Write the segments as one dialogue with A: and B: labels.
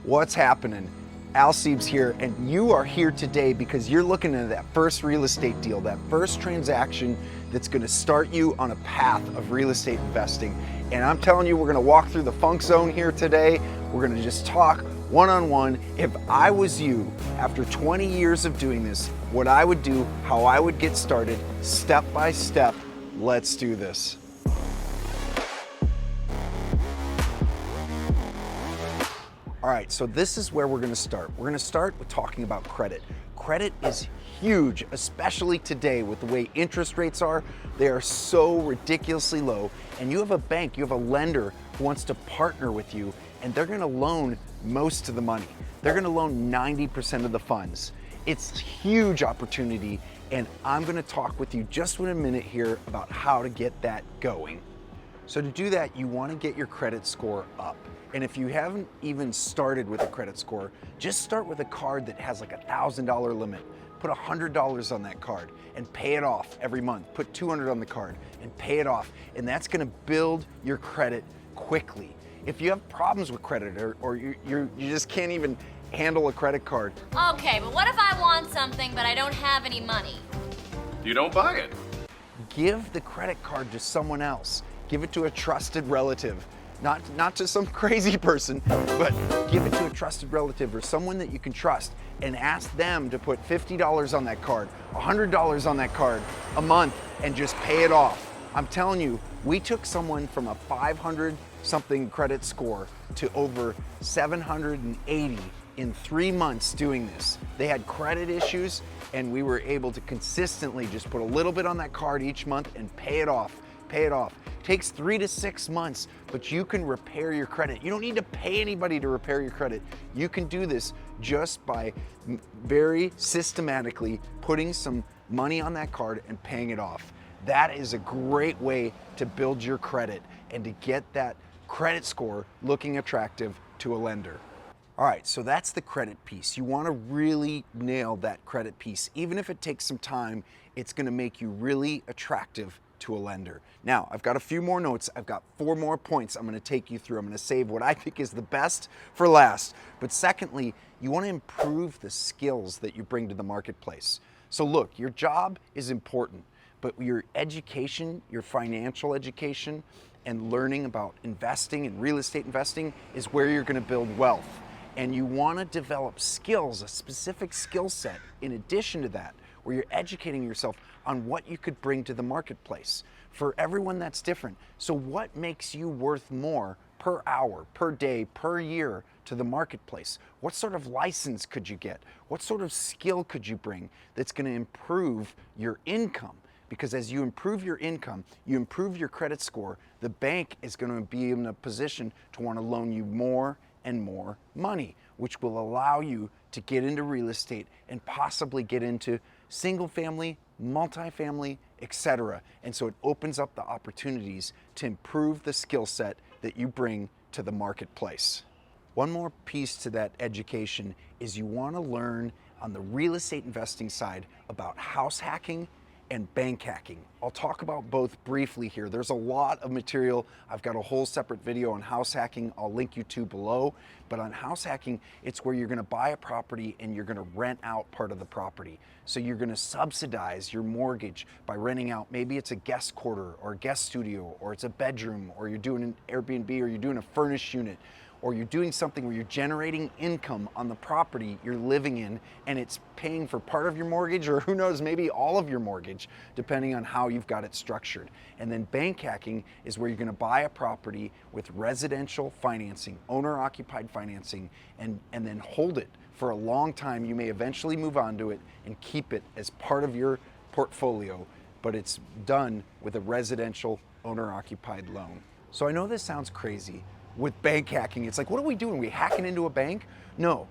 A: What's happening? Al Siebes here, and you are here today because you're looking at that first real estate deal, that first transaction that's going to start you on a path of real estate investing. And I'm telling you, we're going to walk through the funk zone here today. We're going to just talk one-on-one. If I was you, after 20 years of doing this, what I would do, how I would get started, step by step. Let's do this. All right, so this is where we're gonna start. We're gonna start with talking about credit. Credit is huge, especially today with the way interest rates are. They are so ridiculously low, and you have a bank, you have a lender who wants to partner with you, and they're gonna loan most of the money. They're gonna loan 90% of the funds. It's a huge opportunity, and I'm gonna talk with you just in a minute here about how to get that going. So to do that, you wanna get your credit score up. And if you haven't even started with a credit score, just start with a card that has like a $1,000 limit. Put $100 on that card and pay it off every month. Put $200 on the card and pay it off. And that's gonna build your credit quickly. If you have problems with credit or you just can't even handle a credit card.
B: Okay, but what if I want something but I don't have any money?
C: You don't buy it.
A: Give the credit card to someone else. Give it to a trusted relative. Not to some crazy person, but give it to a trusted relative or someone that you can trust and ask them to put $50 on that card, $100 on that card a month and just pay it off. I'm telling you, we took someone from a 500 something credit score to over 780 in 3 months doing this. They had credit issues and we were able to consistently just put a little bit on that card each month and pay it off. Pay it off. Takes 3 to 6 months, but you can repair your credit. You don't need to pay anybody to repair your credit. You can do this just by very systematically putting some money on that card and paying it off. That is a great way to build your credit and to get that credit score looking attractive to a lender. All right, so that's the credit piece. You want to really nail that credit piece. Even if it takes some time, it's going to make you really attractive to a lender. Now, I've got a few more notes. I've got 4 more points I'm gonna take you through. I'm gonna save what I think is the best for last. But secondly, you wanna improve the skills that you bring to the marketplace. So look, your job is important, but your education, your financial education, and learning about investing and real estate investing is where you're gonna build wealth. And you wanna develop skills, a specific skill set in addition to that, where you're educating yourself on what you could bring to the marketplace. For everyone, that's different. So what makes you worth more per hour, per day, per year to the marketplace? What sort of license could you get? What sort of skill could you bring that's gonna improve your income? Because as you improve your income, you improve your credit score, the bank is gonna be in a position to wanna loan you more and more money, which will allow you to get into real estate and possibly get into single family, multifamily, etc. And so it opens up the opportunities to improve the skill set that you bring to the marketplace. One more piece to that education is you want to learn on the real estate investing side about house hacking and bank hacking. I'll talk about both briefly here. There's a lot of material. I've got a whole separate video on house hacking I'll link you to below. But on house hacking, it's where you're gonna buy a property and you're gonna rent out part of the property. So you're gonna subsidize your mortgage by renting out, maybe it's a guest quarter or a guest studio, or it's a bedroom, or you're doing an Airbnb, or you're doing a furnished unit, or you're doing something where you're generating income on the property you're living in and it's paying for part of your mortgage, or who knows, maybe all of your mortgage, depending on how you've got it structured. And then bank hacking is where you're gonna buy a property with residential financing, owner-occupied financing, and then hold it for a long time. You may eventually move on to it and keep it as part of your portfolio, but it's done with a residential owner-occupied loan. So I know this sounds crazy. With bank hacking, it's like, what are we doing? Are we hacking into a bank? No,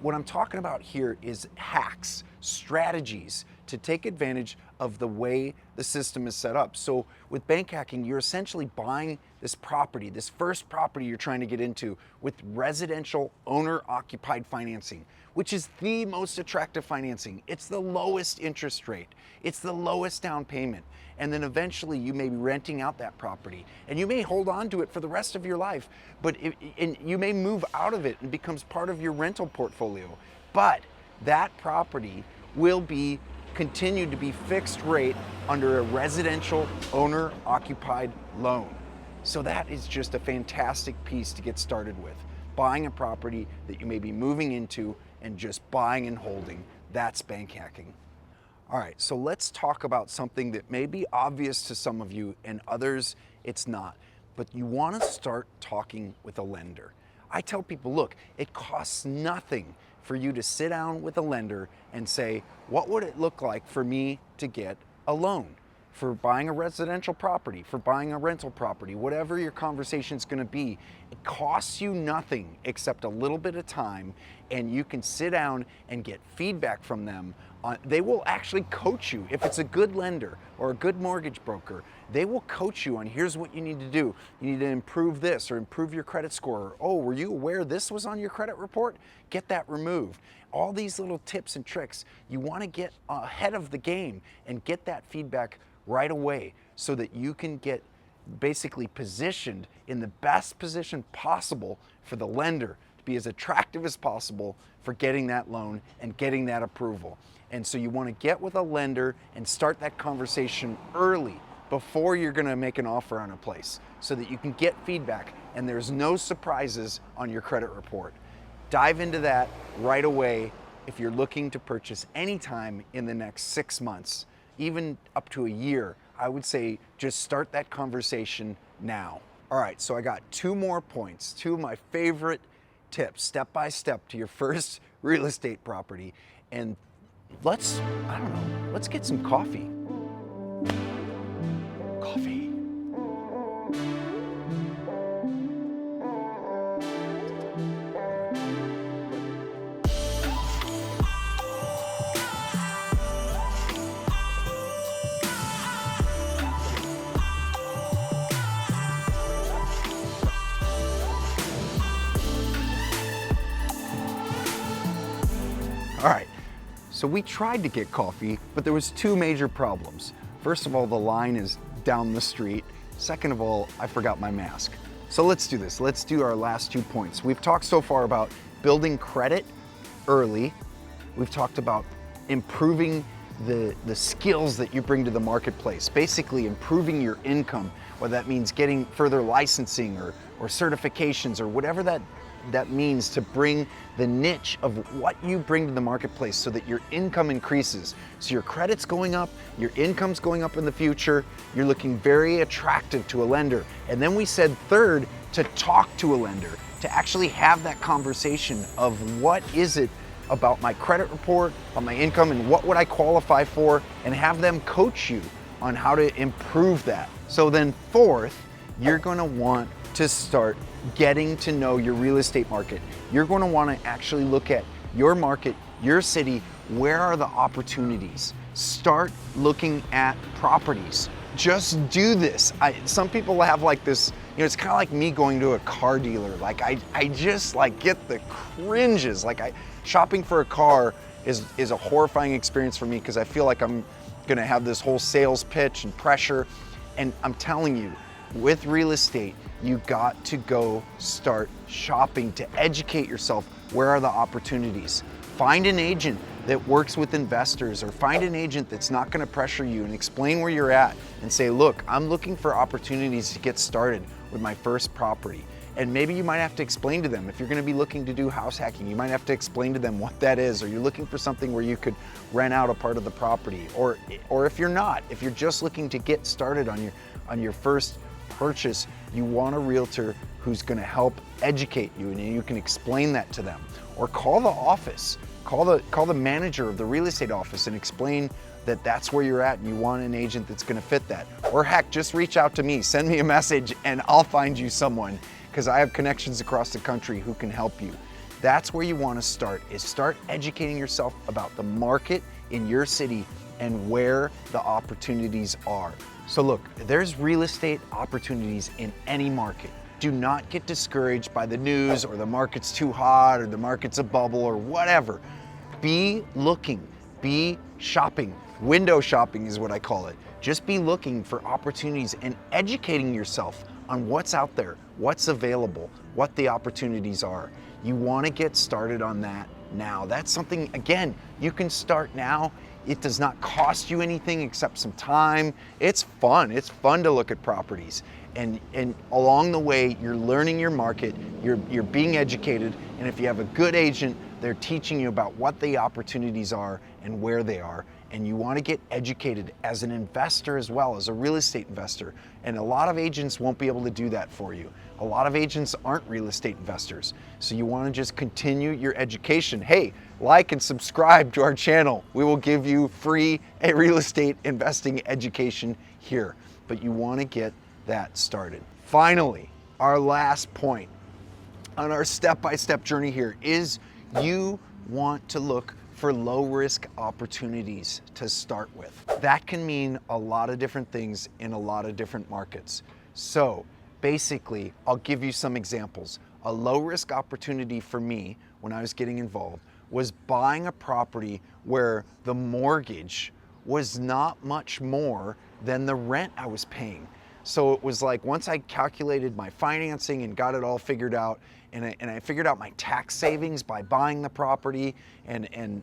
A: what I'm talking about here is hacks, strategies to take advantage of the way the system is set up. So with bank hacking, you're essentially buying this property, this first property you're trying to get into with residential owner-occupied financing, which is the most attractive financing. It's the lowest interest rate. It's the lowest down payment. And then eventually you may be renting out that property and you may hold on to it for the rest of your life, but and you may move out of it and becomes part of your rental portfolio. But that property will be continued to be fixed rate under a residential owner-occupied loan. So that is just a fantastic piece to get started with. Buying a property that you may be moving into and just buying and holding. That's bank hacking. All right, so let's talk about something that may be obvious to some of you and others it's not, but you want to start talking with a lender. I tell people, look, it costs nothing for you to sit down with a lender and say, what would it look like for me to get a loan for buying a residential property, for buying a rental property, whatever your conversation is going to be. It costs you nothing except a little bit of time, and you can sit down and get feedback from them. They will actually coach you. If it's a good lender or a good mortgage broker, they will coach you on here's what you need to do. You need to improve this or improve your credit score. Oh, were you aware this was on your credit report? Get that removed. All these little tips and tricks, you want to get ahead of the game and get that feedback right away so that you can get basically positioned in the best position possible for the lender to be as attractive as possible for getting that loan and getting that approval. And so you want to get with a lender and start that conversation early before you're going to make an offer on a place so that you can get feedback and there's no surprises on your credit report. Dive into that right away if you're looking to purchase anytime in the next 6 months, even up to a year. I would say just start that conversation now. All right, so I got 2 more points, 2 of my favorite tips, step by step to your first real estate property. And let's get some coffee. Coffee. All right, so we tried to get coffee, but there was 2 major problems. First of all, the line is down the street. Second of all, I forgot my mask. So let's do this. Let's do our last 2 points. We've talked so far about building credit early. We've talked about improving the skills that you bring to the marketplace, basically improving your income, whether that means getting further licensing or certifications or whatever that means to bring the niche of what you bring to the marketplace so that your income increases. So your credit's going up, your income's going up in the future, you're looking very attractive to a lender. And then we said third, to talk to a lender, to actually have that conversation of what is it about my credit report, on my income, and what would I qualify for, and have them coach you on how to improve that. So then fourth, you're gonna want to start getting to know your real estate market. You're going to want to actually look at your market, your city, where are the opportunities? Start looking at properties. Just do this. Some people have like this, it's kind of like me going to a car dealer. Like I just like get the cringes. Like shopping for a car is a horrifying experience for me because I feel like I'm going to have this whole sales pitch and pressure. And I'm telling you, with real estate, you got to go start shopping to educate yourself. Where are the opportunities? Find an agent that works with investors, or find an agent that's not going to pressure you, and explain where you're at and say, look, I'm looking for opportunities to get started with my first property. And maybe you might have to explain to them, if you're going to be looking to do house hacking, you might have to explain to them what that is, or you're looking for something where you could rent out a part of the property, or if you're not, if you're just looking to get started on your first purchase, you want a realtor who's going to help educate you, and you can explain that to them. Or call the office, call the manager of the real estate office and explain that that's where you're at and you want an agent that's going to fit that. Or heck, just reach out to me, send me a message, and I'll find you someone, because I have connections across the country who can help you. That's where you want to start, is start educating yourself about the market in your city and where the opportunities are. So look, there's real estate opportunities in any market. Do not get discouraged by the news or the market's too hot or the market's a bubble or whatever. Be looking, be shopping. Window shopping is what I call it. Just be looking for opportunities and educating yourself on what's out there, what's available, what the opportunities are. You want to get started on that now. That's something, again, you can start now. It does not cost you anything except some time. It's fun. It's fun to look at properties. And along the way, you're learning your market, you're being educated, and if you have a good agent, they're teaching you about what the opportunities are and where they are. And you want to get educated as an investor as well, as a real estate investor. And a lot of agents won't be able to do that for you. A lot of agents aren't real estate investors. So you want to just continue your education. Hey, like and subscribe to our channel. We will give you free real estate investing education here. But you want to get that started. Finally, our last point on our step-by-step journey here is you want to look for low-risk opportunities to start with. That can mean a lot of different things in a lot of different markets. So basically, I'll give you some examples. A low-risk opportunity for me when I was getting involved was buying a property where the mortgage was not much more than the rent I was paying. So it was like once I calculated my financing and got it all figured out, and I figured out my tax savings by buying the property and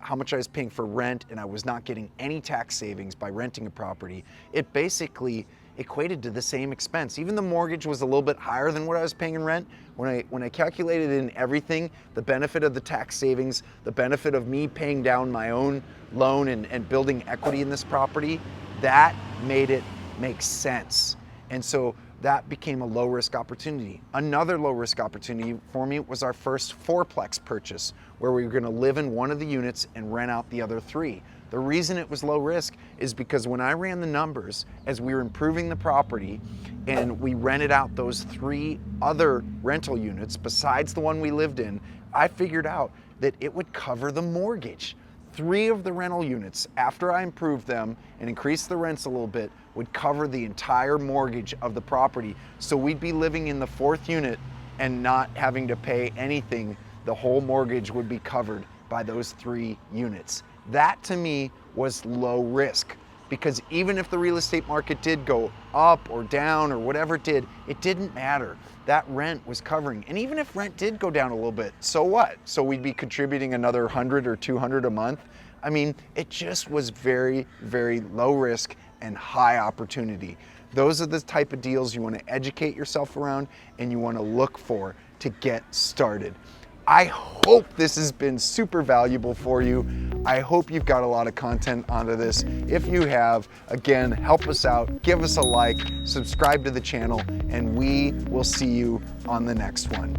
A: how much I was paying for rent, and I was not getting any tax savings by renting a property, it basically equated to the same expense. Even the mortgage was a little bit higher than what I was paying in rent. When I calculated in everything, the benefit of the tax savings, the benefit of me paying down my own loan and building equity in this property, that made it make sense. And so that became a low risk opportunity. Another low risk opportunity for me was our first fourplex purchase, where we were gonna live in one of the units and rent out the other three. The reason it was low risk is because when I ran the numbers, as we were improving the property and we rented out those three other rental units besides the one we lived in, I figured out that it would cover the mortgage. 3 of the rental units, after I improved them and increased the rents a little bit, would cover the entire mortgage of the property. So we'd be living in the 4th unit and not having to pay anything. The whole mortgage would be covered by those 3 units. That to me was low risk, because even if the real estate market did go up or down or whatever it didn't matter. That rent was covering. And even if rent did go down a little bit, so what? So we'd be contributing another 100 or 200 a month. I mean, it just was very, very low risk and high opportunity. Those are the type of deals you want to educate yourself around and you want to look for to get started. I hope this has been super valuable for you. I hope you've got a lot of content onto this. If you have, again, help us out, give us a like, subscribe to the channel, and we will see you on the next one.